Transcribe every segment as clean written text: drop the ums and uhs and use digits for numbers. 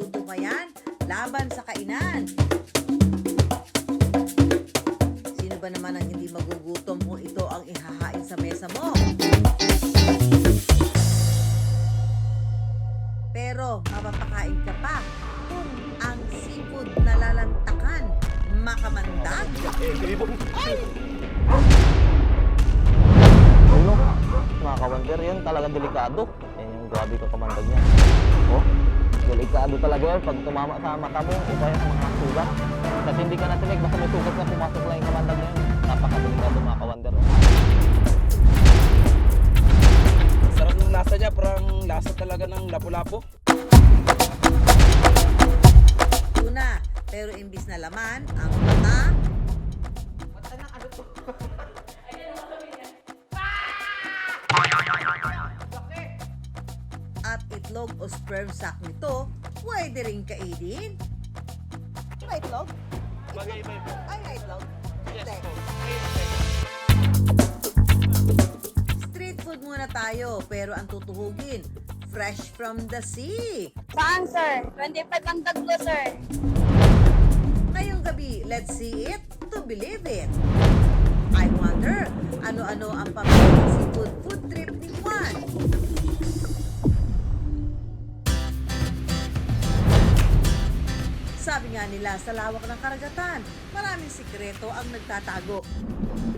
Niluluto ka yan laban sa kainan. Sino ba naman ang hindi magugutom kung ito ang ihahain sa mesa mo? Pero mapapakain ka pa kung ang seafood na lalantakan makamandag. Ano? Mga kawander, yan talagang delikado. Yan yung grabe ka kamandag niya. Oh, delikado talaga yan pag tumama sa mata mo o kaya sa mga sugat. Kasi hindi ka natinig, basta may sugat na pumasok lang yung kamandag niya. Napakadelikado mga kawander. Sarap ng lasa niya, parang lasa talaga ng lapu-lapu. Tuna, pero imbis na laman, ang mata, at itlog o sperm sac nito, pwede rin kainin. May itlog? Ay, may itlog. Hindi. Street food muna tayo, pero ang tutuhugin, fresh from the sea. Saan, sir? 25 ang taglo, sir. Ngayong gabi, let's see it to believe it. I wonder, ano-ano ang pamilya seafood food trip ni Juan? Sabi nga nila, sa lawak ng karagatan, maraming sikreto ang nagtatago.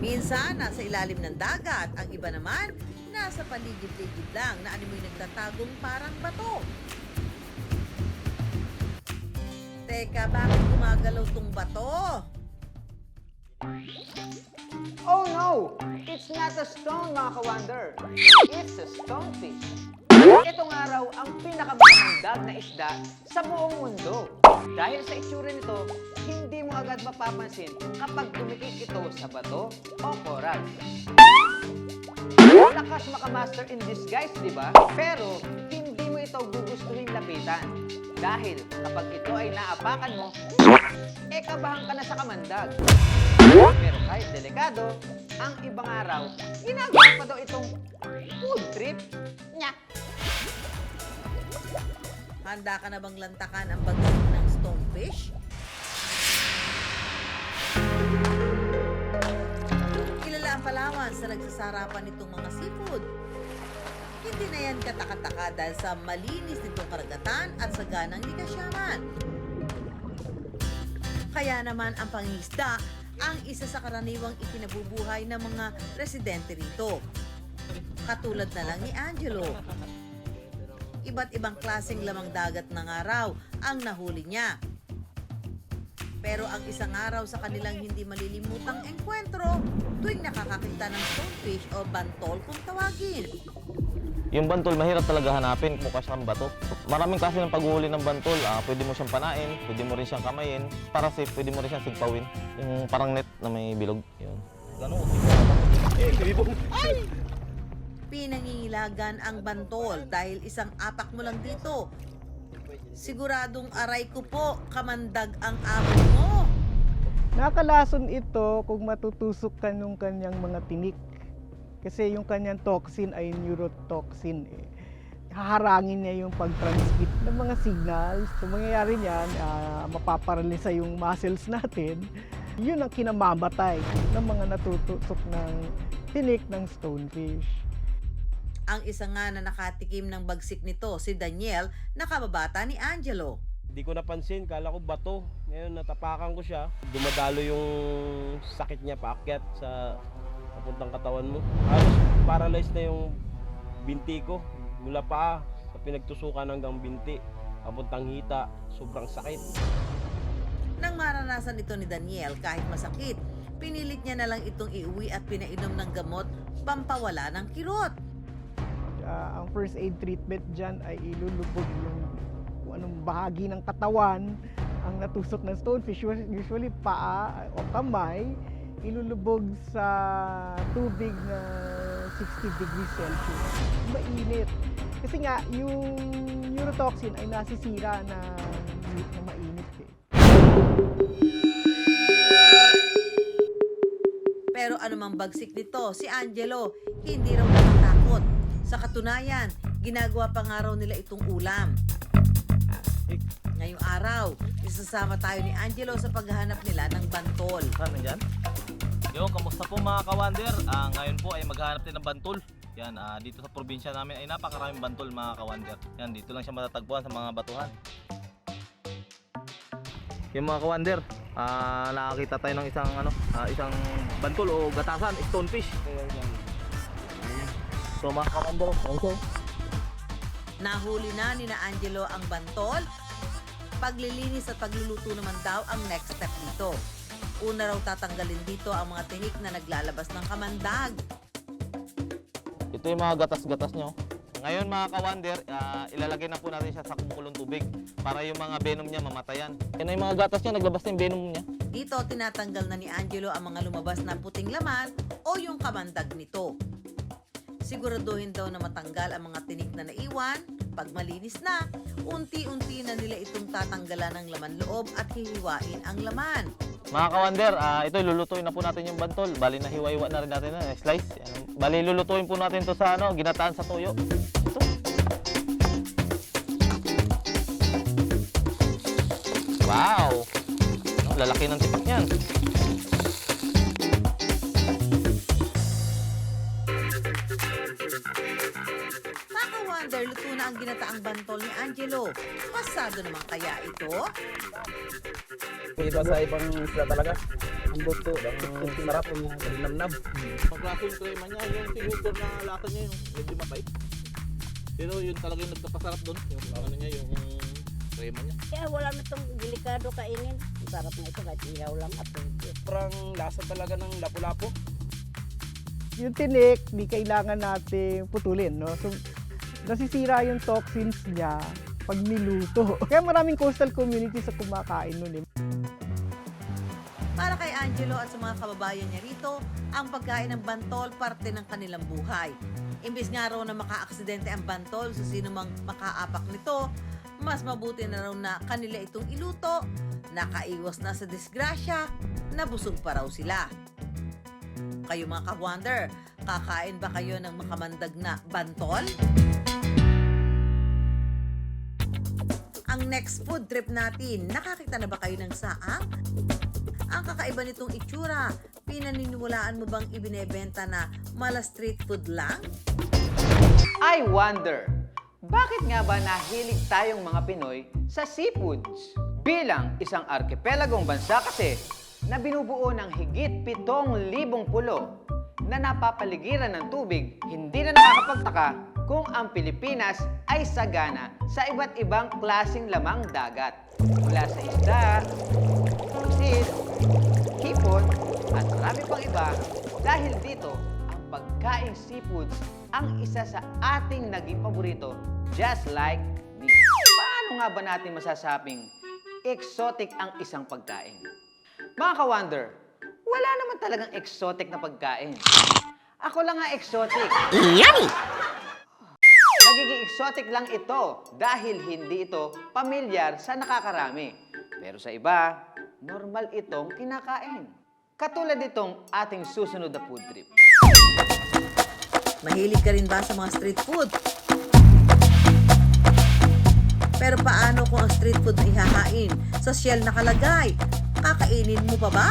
Minsan, nasa ilalim ng dagat. Ang iba naman, nasa paligid-ligid lang na animoy nagtatagong parang bato. Teka, bakit gumagalaw tong bato? Oh no! It's not a stone, mga kawander. It's a stonefish. Itong araw ang pinakamamandag na isda sa buong mundo. Dahil sa itsura nito, hindi mo agad mapapansin kapag tumikik ito sa bato o coral. Lakas makamaster in disguise, di ba? Pero hindi mo ito gugustuhin lapitan. Dahil kapag ito ay naapakan mo, kabahan ka na sa kamandag. Pero kahit delikado, ang ibang araw, ginagawa pa daw itong food trip niya. Handa ka na bang lantakan ang bagsik ng stonefish? Kilala ang Palawan sa nagsasarapan nitong mga seafood. Hindi na yan kataka-taka dahil sa malinis nitong karagatan at sa ganang likasyaman. Kaya naman ang pangingisda ang isa sa karaniwang ikinabubuhay ng mga residente rito. Katulad na lang ni Angelo. Iba't ibang klaseng lamang dagat ng araw ang nahuli niya. Pero ang isang araw sa kanilang hindi malilimutang engkwentro tuwing nakakakita ng stonefish o bantol kung tawagin. Yung bantol, mahirap talaga hanapin kung kasang bato. Maraming klase ng paghuhuli ng bantol. Pwede mo siyang panain, pwede mo rin siyang kamayin. Para safe, pwede mo rin siyang sigpawin. Yung parang net na may bilog. Yun. Ganun. Pinangingilagan ang bantol dahil isang apak mo lang dito. Siguradong aray ko po, kamandag ang amo mo. Nakalason ito kung matutusok ka nung kanyang mga tinik. Kasi yung kanyang toxin ay neurotoxin. Haharangin niya yung pag-transmit ng mga signals. So mangyayari niyan, mapaparalisa yung muscles natin. Yun ang kinamamatay ng mga natutusok ng tinik ng stonefish. Ang isa nga na nakatikim ng bagsik nito, si Daniel, na kababata ni Angelo. Hindi ko napansin, kala ko bato. Ngayon natapakan ko siya. Dumadalo yung sakit niya paakyat sa papuntang katawan mo. Halos paralyzed na yung binti ko. Mula paa sa pinagtusukan hanggang binti. Papuntang hita, sobrang sakit. Nang maranasan ito ni Daniel kahit masakit, pinilit niya na lang itong iuwi at pinainom ng gamot pampawala ng kirot. Ang first aid treatment dyan ay ilulubog yung kung anong bahagi ng katawan ang natusok ng stonefish, usually paa o kamay, ilulubog sa tubig na 60 degrees Celsius. Mainit. Kasi nga, yung neurotoxin ay nasisira na mainit eh. Pero anumang bagsik nito, si Angelo hindi raw natatakot. Sa katunayan, ginagawa pa nga raw nila itong ulam. daw. Isasama tayo ni Angelo sa paghahanap nila ng bantol. Saan nandyan? Yo, kamusta po mga ka-wonder? Ngayon po ay maghahanap din ng bantol. Yan, dito sa probinsya namin ay napakaraming bantol mga ka-wonder. Yan, dito lang siya matatagpuan sa mga batuhan. Yung mga ka-wonder, nakakita tayo ng isang bantol o gatasan, stonefish. So mga ka-wonder, okay. Nahuli na ni na Angelo ang bantol. Paglilinis at pagluluto naman daw ang next step dito. Una raw tatanggalin dito ang mga tinik na naglalabas ng kamandag. Ito yung mga gatas-gatas nyo. Ngayon mga ka-wonder, ilalagay na po natin siya sa kumukulong tubig para yung mga venom niya mamatayan. Yan yung mga gatas niya, naglabas na yung venom niya. Dito tinatanggal na ni Angelo ang mga lumabas na puting laman o yung kamandag nito. Siguraduhin daw na matanggal ang mga tinik na naiwan. Pag malinis na, unti-unti na nila itong tatanggalan ng laman loob at hihiwain ang laman. Mga ka-wonder, ito lulutuin na po natin yung bantol. Bali na hiwa-hiwa na rin natin na slice. Bali lulutuin po natin to sa ginataan sa tuyo. Ito. Wow! Lalaki ng tipak niyan. Kaka-wonder, luto na ang ginataang bantol ni Angelo. Pasado naman kaya ito? Iba sa ibang isla talaga. Ang buto, ang sarap, ang namnam. Paglaso yung crema niya, yung tinugor na lasa niya, yung medyo mabait. Pero yun talaga yung nagpapasarap doon, yung niya, yung crema niya. Kaya wala na itong delikado kainin. Ang sarap na ito kahit ihaw lang at Parang lasa talaga ng lapu-lapu. Yung tinik, di kailangan natin putulin, no? So, nasisira yung toxins niya pag niluto. Kaya maraming coastal communities sa kumakain nun. Para kay Angelo at sa mga kababayan niya rito, ang pagkain ng bantol parte ng kanilang buhay. Imbis nga raw na maka-aksidente ang bantol sa sino mang makaapak nito, mas mabuti na raw na kanila itong iluto, nakaiwas na sa disgrasya, nabusog pa raw sila. Kayo mga ka-wonder, kakain ba kayo ng makamandag na bantol? Ang next food trip natin, nakakita na ba kayo ng saang? Ang kakaiba nitong itsura, pinaniniwalaan mo bang ibinebenta na mala street food lang? I wonder, bakit nga ba nahilig tayong mga Pinoy sa seafoods? Bilang isang arkipelagong bansa kasi na binubuo ng higit 7,000 pulo na napapaligiran ng tubig, hindi na nakakapagtaka kung ang Pilipinas ay sagana sa iba't ibang klaseng lamang dagat. Mula sa isda, pusit, hipon, at marami pang iba. Dahil dito, ang pagkain seafoods ang isa sa ating naging paborito, just like me. Paano nga ba natin masasabing exotic ang isang pagkain? Mga ka-wonder, wala naman talagang exotic na pagkain. Ako lang nga exotic. Yummy! Nagiging exotic lang ito dahil hindi ito pamilyar sa nakakarami. Pero sa iba, normal itong kinakain. Katulad itong ating susunod na food trip. Mahilig ka rin ba sa mga street food? Pero paano kung ang street food na ihahain sa shell nakalagay? Kakainin mo pa ba?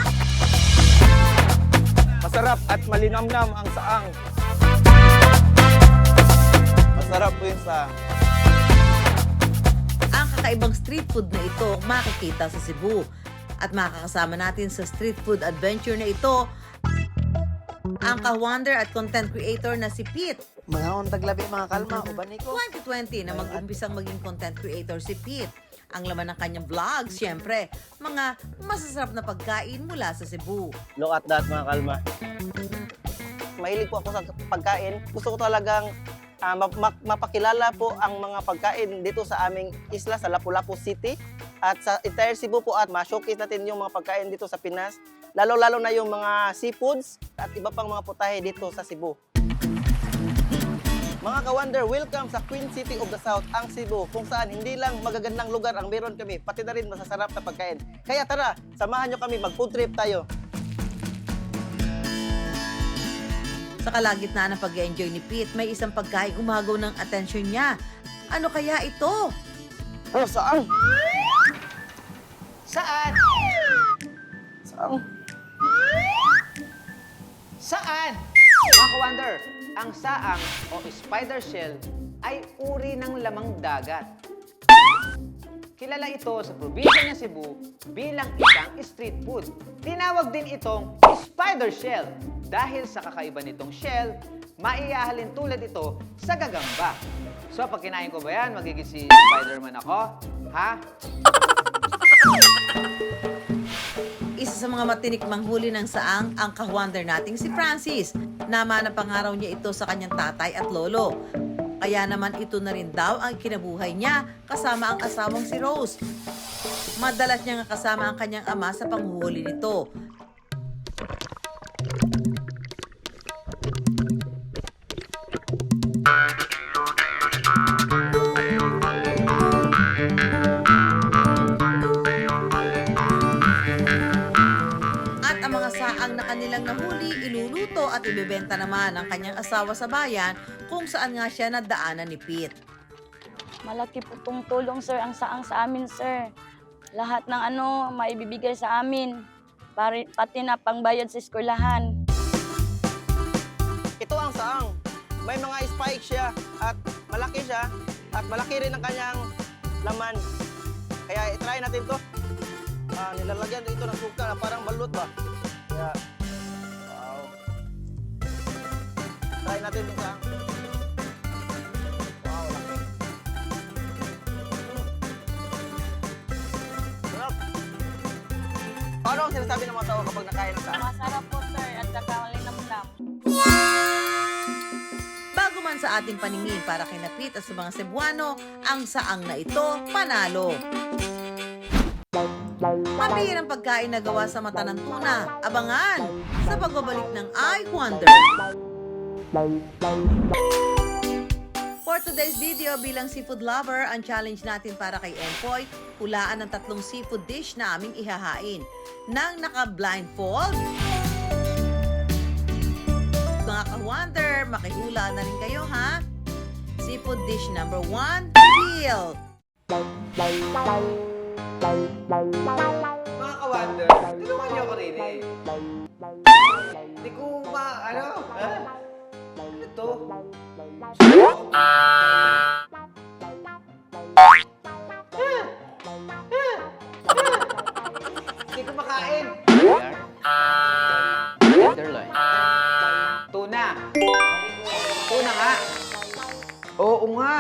Masarap at malinamnam ang saang. Masarap po yun sa... Ang kakaibang street food na ito makikita sa Cebu. At makakasama natin sa street food adventure na ito ang ka-wonder at content creator na si Pete. Mga untag labi mga kalma, uban ko. 2020 na mag-umpisang maging content creator si Pete. Ang laman ng kanyang vlog, syempre, mga masasarap na pagkain mula sa Cebu. Look at that mga kalma. Mahilig po ako sa pagkain. Gusto ko talagang mapakilala po ang mga pagkain dito sa aming isla, sa Lapu-Lapu City. At sa entire Cebu po at ma-showcase natin yung mga pagkain dito sa Pinas. Lalo-lalo na yung mga seafoods at iba pang mga putahe dito sa Cebu. Mga ka-wonder, welcome sa Queen City of the South, ang Cebu, kung saan hindi lang magagandang lugar ang meron kami, pati na rin masasarap na pagkain. Kaya tara, samahan nyo kami, mag-food trip tayo. Sa kalagitnaan ng pag-enjoy ni Pete, may isang pagkain umagaw ng atensyon niya. Ano kaya ito? Oh, saan? Saan? Saan? Mga ka-wonder, ang saang o spider shell ay uri ng lamang dagat. Kilala ito sa probinsya ng Cebu bilang isang street food. Tinawag din itong spider shell dahil sa kakaiba nitong shell, maiahalin tulad ito sa gagamba. So pag kinain ko ba yan, magiging si Spider-Man ako? Ha? Isa sa mga matinik manghuli ng saang ang ka-wonder nating si Francis. Nama na pangaraw niya ito sa kanyang tatay at lolo. Kaya naman ito na rin daw ang kinabuhay niya kasama ang asawang si Rose. Madalas niya nga kasama ang kanyang ama sa panghuhuli nito. At ang mga saang na kanilang nahuli, iluluto at ibebenta naman ng kanyang asawa sa bayan kung saan nga siya nadaanan ni Pete. Malaki po itong tulong, sir, ang saang sa amin, sir. Lahat ng maibibigay sa amin. Pati na pangbayad sa eskwelahan. Ito ang saang. May mga spike siya at malaki rin ang kanyang laman. Kaya itry natin to. Nilalagyan ito ng suka na parang balut ba? Kaya, wow. Try natin yung saang. Wow, laki. Sarap. Paano ang sinasabi ng mga tao kapag nakain ng saang? Masarap po, sir, at saka malinamnam. Bago man sa ating paningin para kay Pete at sa mga Cebuano, ang saang na ito panalo. Pambihirang pagkain na gawa sa mata ng tuna. Abangan sa pagbabalik ng I Wonder. For today's video, bilang seafood lover, ang challenge natin para kay Empoy, hulaan ng 3 seafood dish na aming ihahain. Nang naka-blindfold, mga ka-wonder, makihula na rin kayo, ha? Seafood dish number 1, real. Mga ka-wonder, tulungan niyo ako rin eh. Hindi ko ano to? Hindi ko makain. Tenderloin. Tuna. Tuna nga. Oo nga.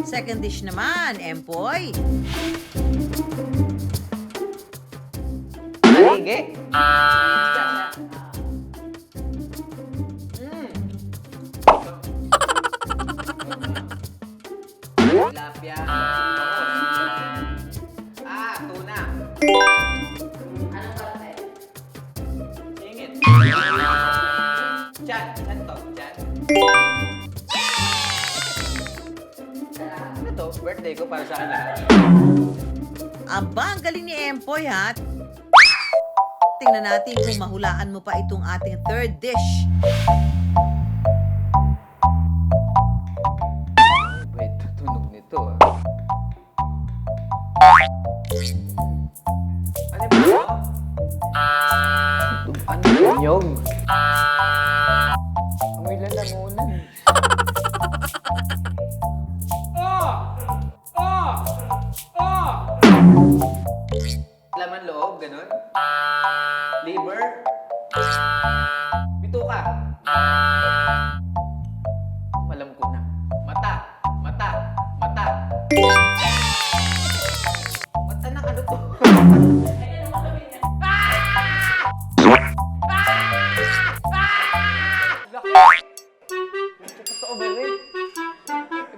Second dish naman, Empoy. Malige. Tilapia. Tuna. Anong kalate? Singit. Chan to. Chan. Ano to? Birthday ko para sa akin lahat. Aba, ang galing ni Empoy, ha? Tingnan natin kung mahulaan mo pa itong ating third dish. Ba ito tunog nito Ano ba ito? Ano yung nyog? Amoy lalamunan. Laman loob, ganun? Liver? Bituka? Alam ko na. Mata. Mata ng ano to? Totoo ba rin?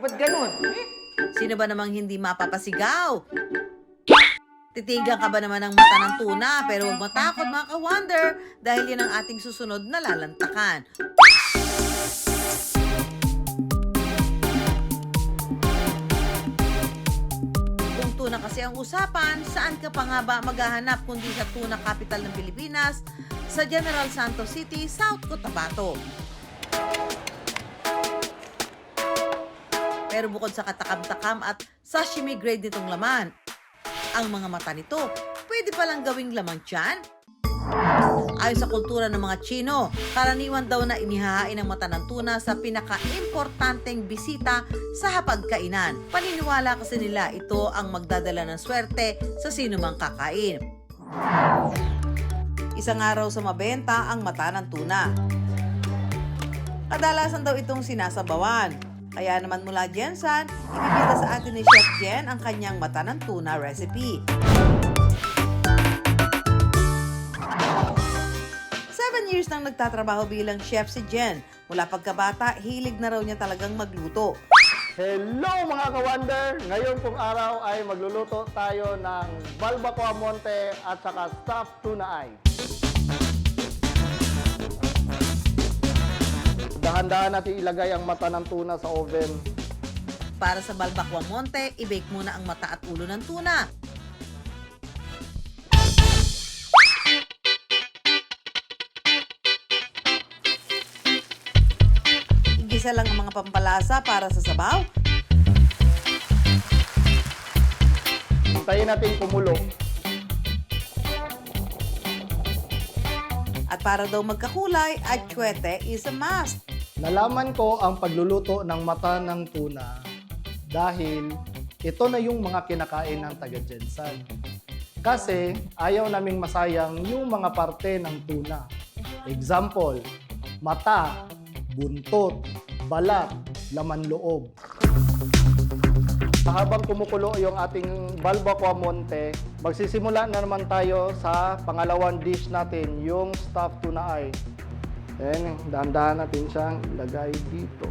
Ba't ganun? Sino ba namang hindi mapapasigaw? Titigan ka ba naman ng mata ng tuna? Pero huwag matakot, mga ka-wonder, dahil yan ang ating susunod na lalantakan. Kung tuna kasi ang usapan, saan ka pa nga ba maghahanap kundi sa tuna capital ng Pilipinas, sa General Santos City, South Cotabato. Pero bukod sa katakam-takam at sashimi grade nitong laman, ang mga mata nito pwede palang gawing lamang tiyan. Ayon sa kultura ng mga Chino, karaniwan daw na inihahain ang mata ng tuna sa pinaka-importanteng bisita sa hapagkainan. Paniniwala kasi nila ito ang magdadala ng swerte sa sinumang kakain. Isang araw sa mabenta ang mata ng tuna. Kadalasan daw itong sinasabawan. Kaya naman mula Jensan, ibibida sa atin ni Chef Jen ang kanyang mata ng tuna recipe. 7 years nang nagtatrabaho bilang chef si Jen. Mula pagkabata, hilig na raw niya talagang magluto. Hello mga ka-wonder! Ngayon pong araw ay magluluto tayo ng Balbacoa Monte at saka stuffed tuna eye. Dahan-dahan natin ilagay ang mata ng tuna sa oven. Para sa Balbacoa Monte, i-bake muna ang mata at ulo ng tuna. Igisa lang ang mga pampalasa para sa sabaw. Hintayin natin kumulo. At para daw magkakulay, atsuete is a must. Nalaman ko ang pagluluto ng mata ng tuna dahil ito na yung mga kinakain ng taga Jensan. Kasi ayaw naming masayang yung mga parte ng tuna. Example, mata, buntot, balat, laman loob. Habang kumukulo yung ating Balbacoa Monte, magsisimula na naman tayo sa pangalawang dish natin, yung stuffed tuna eye. Then, dahan-dahan natin siyang ilagay dito.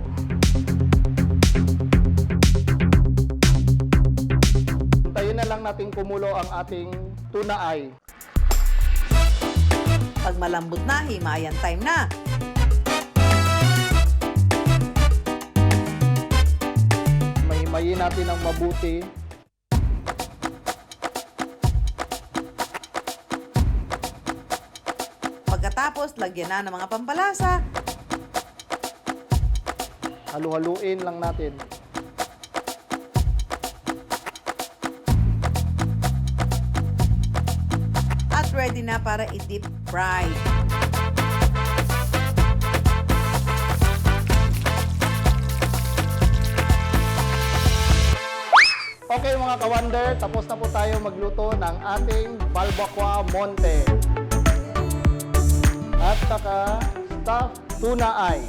Hintayin na lang natin kumulo ang ating tuna eye. Pag malambot na, himayan time na. Mahimayin natin ng mabuti. Pagkatapos, lagyan na ng mga pampalasa. Halu-haluin lang natin. At ready na para i-deep fry. Okay mga ka-wonder, tapos na po tayo magluto ng ating Balbacoa Monte. At saka stuffed tuna eye.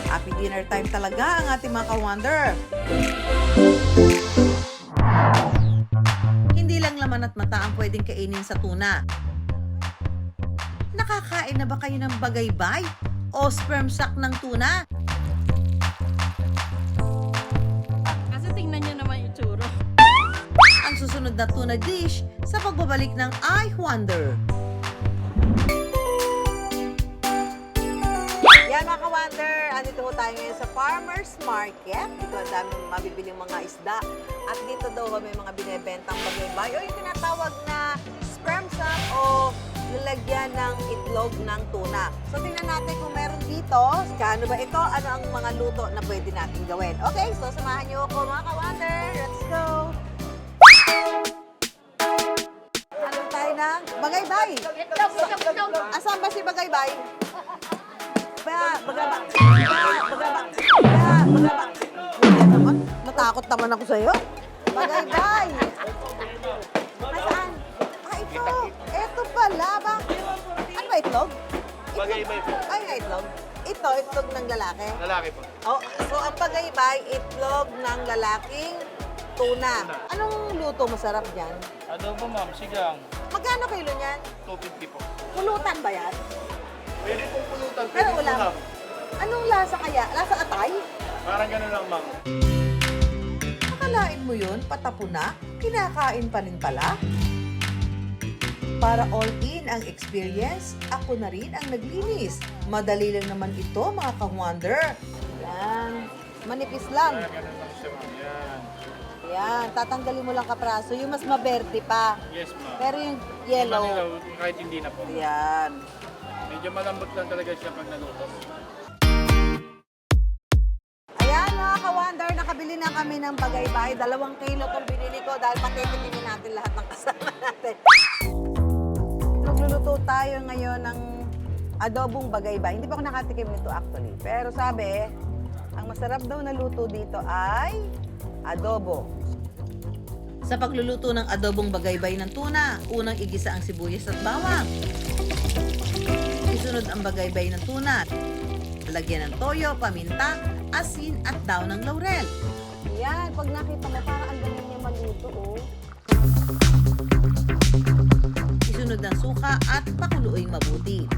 Happy dinner time talaga ang ating mga ka-wonder. Hindi lang laman at mata ang pwedeng kainin sa tuna. Nakakain na ba kayo ng bagaybay o sperm sac ng tuna? Kasi tingnan nyo naman yung tsura. Ang susunod na tuna dish sa pagbabalik ng I Wonder. Yan mga ka-wonder, andito po tayo ngayon sa Farmer's Market. Dito ang daming mabibiling mga isda. At dito daw may mga binebentang bagaybay o yung tinatawag na sperm sac o lalagyan ng itlog ng tuna. So tingnan natin kung meron dito. Kano ba ito? Ano ang mga luto na pwede natin gawin? Okay, so samahan niyo ako mga ka-wonder. Let's go! Ano tayo ng bagaybay? Itlog! Asan ba si bagaybay? Bagabak! Yan naman, natakot naman ako sa'yo. Bagaybay! Nasaan? Ah, ito! Ito pala ba? Ano ba itlog? Bagaybay po. Ay, itlog. Ito, itlog ng lalaki. Lalaki po. Oh, so ang bagaybay, itlog ng lalaking tuna. Anong luto masarap dyan? Ano po ma'am? Sigang. Magkano kilo niyan? 250 po. Pulutan ba yan? Pwede pong pulutan. Pero ulam. Anong lasa kaya? Lasa atay? Parang gano'n lang ma'am. Akalain mo yun, patapo na, kinakain pa rin pala. Para all in ang experience, ako na rin ang naglinis. Madali lang naman ito mga ka-wonder. Yan. Manipis lang. Ganun lang siya ma'am. Yan. Ayan, tatanggalin mo lang kapraso. Yung mas maberde pa. Yes, ma'am. Pero yung yellow. Kahit hindi na po. Ayan. Medyo malambot lang talaga siya pag naluto. Ayan mga ka-wonder, nakabili na kami ng bagay-bagay. 2 kilo itong binili ko dahil patitikin natin lahat ng kasama natin. Magluluto tayo ngayon ng adobong bagay-bagay. Hindi pa ako nakatikim nito actually. Pero sabi, ang masarap daw na luto dito ay adobo. Sa pagluluto ng adobong bagaybay ng tuna, unang igisa ang sibuyas at bawang. Isunod ang bagaybay ng tuna. Lagyan ng toyo, paminta, asin at daw ng laurel. Yan, pag nakita mo, parang ang galing niya maluto, oh. Isunod ang suka at pakuluing mabuti.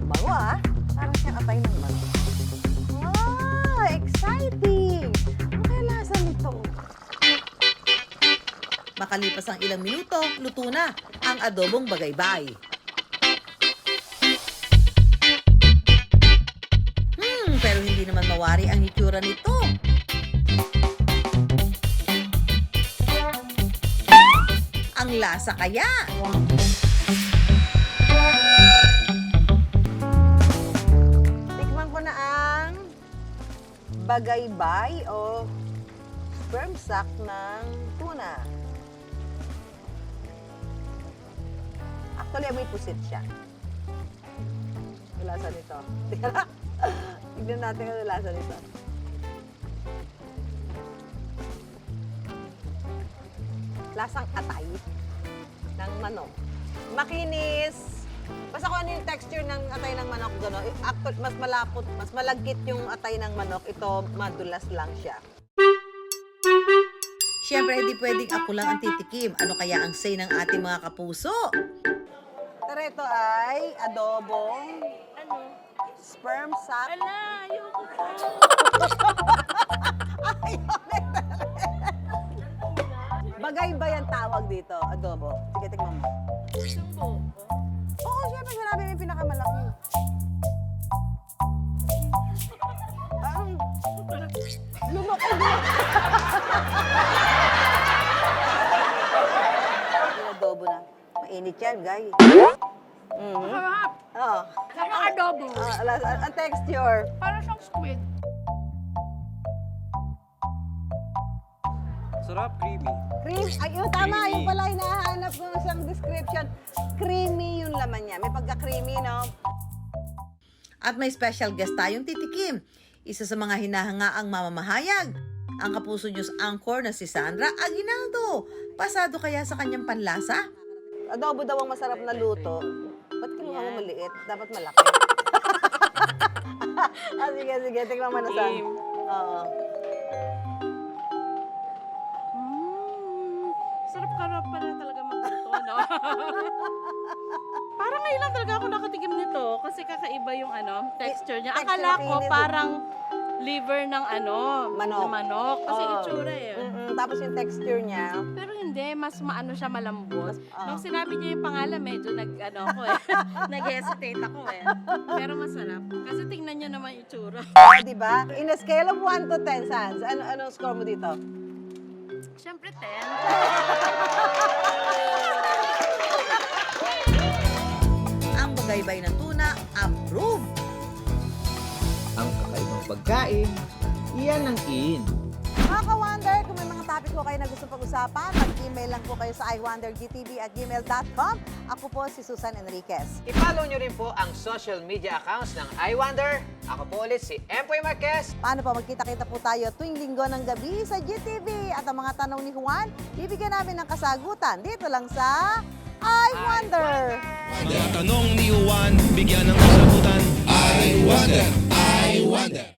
Bango ah. Parang siyang atay ng manok. Ah, exciting! Ano kaya lasa nito? Makalipas ang ilang minuto, luto na ang adobong bagaybay. Pero hindi naman mawari ang itsura nito. Ang lasa kaya? Tikman ko na ang bagaybay o sperm sac ng tuna. Actually, may pusit siya. Ang lasa nito. Tignan natin ang lasa nito. Lasang atay ng manok. Makinis. Basta kung ano yung texture ng atay ng manok, gano'n. Actually, mas malapot, mas malagkit yung atay ng manok. Ito, madulas lang siya. Siyempre, hindi pwedeng ako lang ang titikim. Ano kaya ang say ng ating mga kapuso? Tara, ito ay adobong sperm sac. Ala, ayoko po. Bagaybay ang tawag dito, adobo. Sige, tingnan mo. Sumbo. Oo, syempre, sinabi mo yung pinakamalaki. Lumaki na. Yung adobo na. Mainit yan, guy. Masarap. Oo. Sama adobo. Ang texture. Parang siyang squid. Sarap, creamy. Cream. Ayun, tama. Creamy. Yung pala yung nahanap ko ng isang description. Creamy yung laman niya. May pagka-creamy, no? At may special guest tayong titikim. Isa sa mga hinahangaang mamamahayag. Ang Kapuso News anchor na si Sandra Aguinaldo. Pasado kaya sa kanyang panlasa? Adobo daw ang masarap na luto. Ba't kinuha mo maliit? Dapat malaki. Sige. Tingnan mo na saan. Oo. Sarap ka na pala talaga magluto, no? Parang ngayon lang talaga ako nakatikim nito kasi kakaiba yung texture niya. Texture Akala ko kinis. parang liver ng Manok. ng manok. Kasi Oo. itsura eh. Tapos yung texture niya. Pero hindi, mas maano siya malambot. Nung sinabi niya yung pangalan, medyo nag-hesitate ako eh. Pero masarap. Kasi tingnan niyo naman yung itsura. Di ba? In a scale of 1 to 10, Sans, ano score mo dito? Siyempre, 10. Ang bagaybay ng tuna, approve! Ang kakaibang pagkain, iyan ang in. Mga ka-wonder, kung may mga topic ko kayo na gusto pag-usapan, mag-email lang po kayo sa iwondergtv@gmail.com. Ako po si Susan Enriquez. I-follow nyo rin po ang social media accounts ng iWonder. Ako po ulit si Empoy Marquez. Paano pa magkita-kita po tayo tuwing linggo ng gabi sa GTV? At ang mga tanong ni Juan, bibigyan namin ng kasagutan dito lang sa iWonder! Mga tanong ni Juan, bigyan ng kasagutan. I wonder.